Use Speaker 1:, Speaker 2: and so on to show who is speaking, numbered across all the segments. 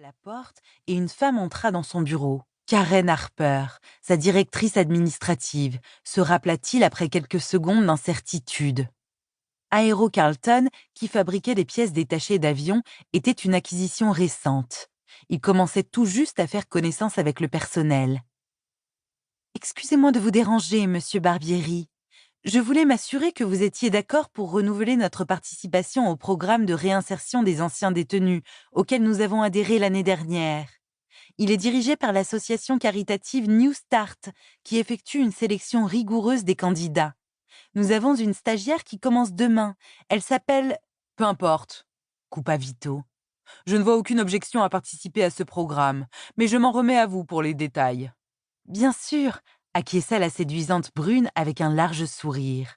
Speaker 1: la porte et une femme entra dans son bureau. Karen Harper, sa directrice administrative, se rappela-t-il après quelques secondes d'incertitude. Aero Carlton, qui fabriquait des pièces détachées d'avions, était une acquisition récente. Il commençait tout juste à faire connaissance avec le personnel. « Excusez-moi de vous déranger, monsieur Barbieri. Je voulais m'assurer que vous étiez d'accord pour renouveler notre participation au programme de réinsertion des anciens détenus, auquel nous avons adhéré l'année dernière. Il est dirigé par l'association caritative New Start, qui effectue une sélection rigoureuse des candidats. Nous avons une stagiaire qui commence demain. Elle s'appelle... Peu importe, coupa Vito. Je ne vois aucune objection à participer à ce programme, mais je m'en remets à vous pour les détails. Bien sûr, acquiesça la séduisante brune avec un large sourire.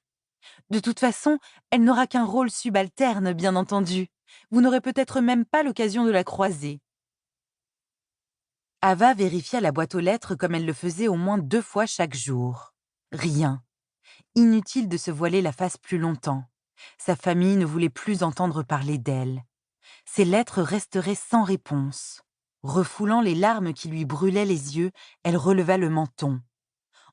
Speaker 1: De toute façon, elle n'aura qu'un rôle subalterne, bien entendu. Vous n'aurez peut-être même pas l'occasion de la croiser. Ava vérifia la boîte aux lettres comme elle le faisait au moins 2 fois chaque jour. Rien. Inutile de se voiler la face plus longtemps. Sa famille ne voulait plus entendre parler d'elle. Ses lettres resteraient sans réponse. Refoulant les larmes qui lui brûlaient les yeux, elle releva le menton.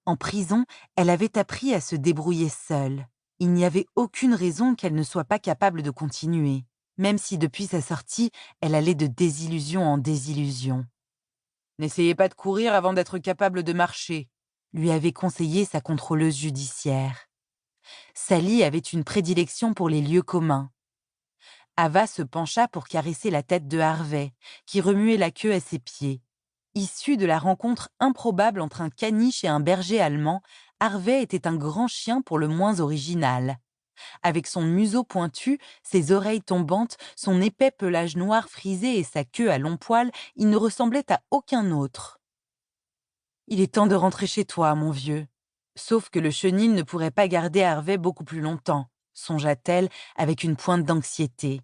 Speaker 1: En prison, elle avait appris à se débrouiller seule. Il n'y avait aucune raison qu'elle ne soit pas capable de continuer, même si depuis sa sortie, elle allait de désillusion en désillusion. « N'essayez pas de courir avant d'être capable de marcher », lui avait conseillé sa contrôleuse judiciaire. Sally avait une prédilection pour les lieux communs. Ava se pencha pour caresser la tête de Harvey, qui remuait la queue à ses pieds. Issu de la rencontre improbable entre un caniche et un berger allemand, Harvey était un grand chien pour le moins original. Avec son museau pointu, ses oreilles tombantes, son épais pelage noir frisé et sa queue à longs poils, il ne ressemblait à aucun autre. « Il est temps de rentrer chez toi, mon vieux. » Sauf que le chenil ne pourrait pas garder Harvey beaucoup plus longtemps, songea-t-elle avec une pointe d'anxiété.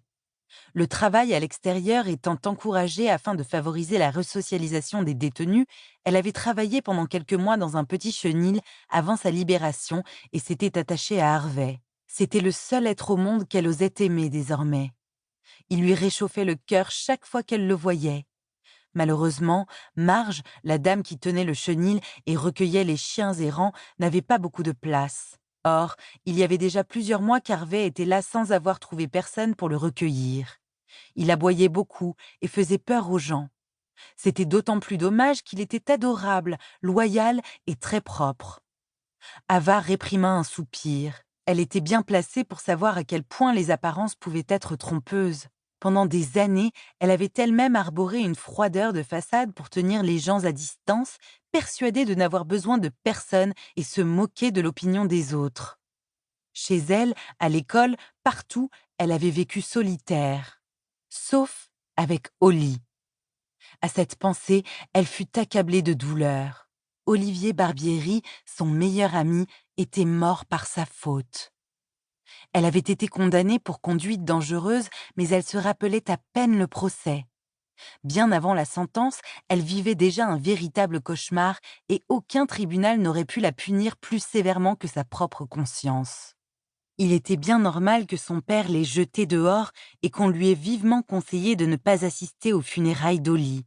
Speaker 1: Le travail à l'extérieur étant encouragé afin de favoriser la resocialisation des détenus, elle avait travaillé pendant quelques mois dans un petit chenil avant sa libération et s'était attachée à Harvey. C'était le seul être au monde qu'elle osait aimer désormais. Il lui réchauffait le cœur chaque fois qu'elle le voyait. Malheureusement, Marge, la dame qui tenait le chenil et recueillait les chiens errants, n'avait pas beaucoup de place. Or, il y avait déjà plusieurs mois qu'Harvey était là sans avoir trouvé personne pour le recueillir. Il aboyait beaucoup et faisait peur aux gens. C'était d'autant plus dommage qu'il était adorable, loyal et très propre. Ava réprima un soupir. Elle était bien placée pour savoir à quel point les apparences pouvaient être trompeuses. Pendant des années, elle avait elle-même arboré une froideur de façade pour tenir les gens à distance, persuadée de n'avoir besoin de personne et se moquer de l'opinion des autres. Chez elle, à l'école, partout, elle avait vécu solitaire. Sauf avec Holly. À cette pensée, elle fut accablée de douleur. Olivier Barbieri, son meilleur ami, était mort par sa faute. Elle avait été condamnée pour conduite dangereuse, mais elle se rappelait à peine le procès. Bien avant la sentence, elle vivait déjà un véritable cauchemar et aucun tribunal n'aurait pu la punir plus sévèrement que sa propre conscience. Il était bien normal que son père l'ait jetée dehors et qu'on lui ait vivement conseillé de ne pas assister aux funérailles d'Holly.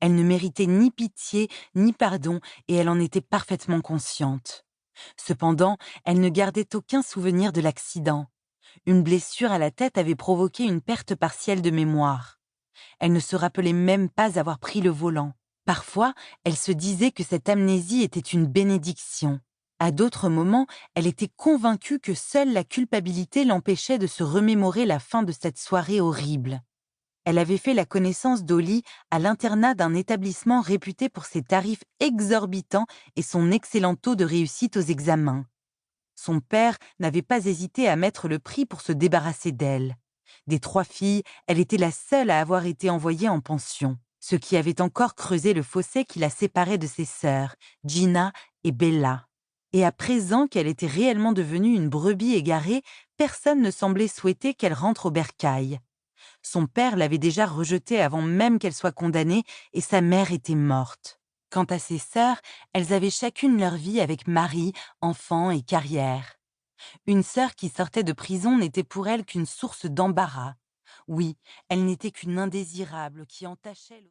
Speaker 1: Elle ne méritait ni pitié ni pardon et elle en était parfaitement consciente. Cependant, elle ne gardait aucun souvenir de l'accident. Une blessure à la tête avait provoqué une perte partielle de mémoire. Elle ne se rappelait même pas avoir pris le volant. Parfois, elle se disait que cette amnésie était une bénédiction. À d'autres moments, elle était convaincue que seule la culpabilité l'empêchait de se remémorer la fin de cette soirée horrible. Elle avait fait la connaissance d'Holly à l'internat d'un établissement réputé pour ses tarifs exorbitants et son excellent taux de réussite aux examens. Son père n'avait pas hésité à mettre le prix pour se débarrasser d'elle. Des 3 filles, elle était la seule à avoir été envoyée en pension, ce qui avait encore creusé le fossé qui la séparait de ses sœurs, Gina et Bella. Et à présent qu'elle était réellement devenue une brebis égarée, personne ne semblait souhaiter qu'elle rentre au bercail. Son père l'avait déjà rejetée avant même qu'elle soit condamnée et sa mère était morte. Quant à ses sœurs, elles avaient chacune leur vie avec mari, enfants et carrière. Une sœur qui sortait de prison n'était pour elle qu'une source d'embarras. Oui, elle n'était qu'une indésirable qui entachait le...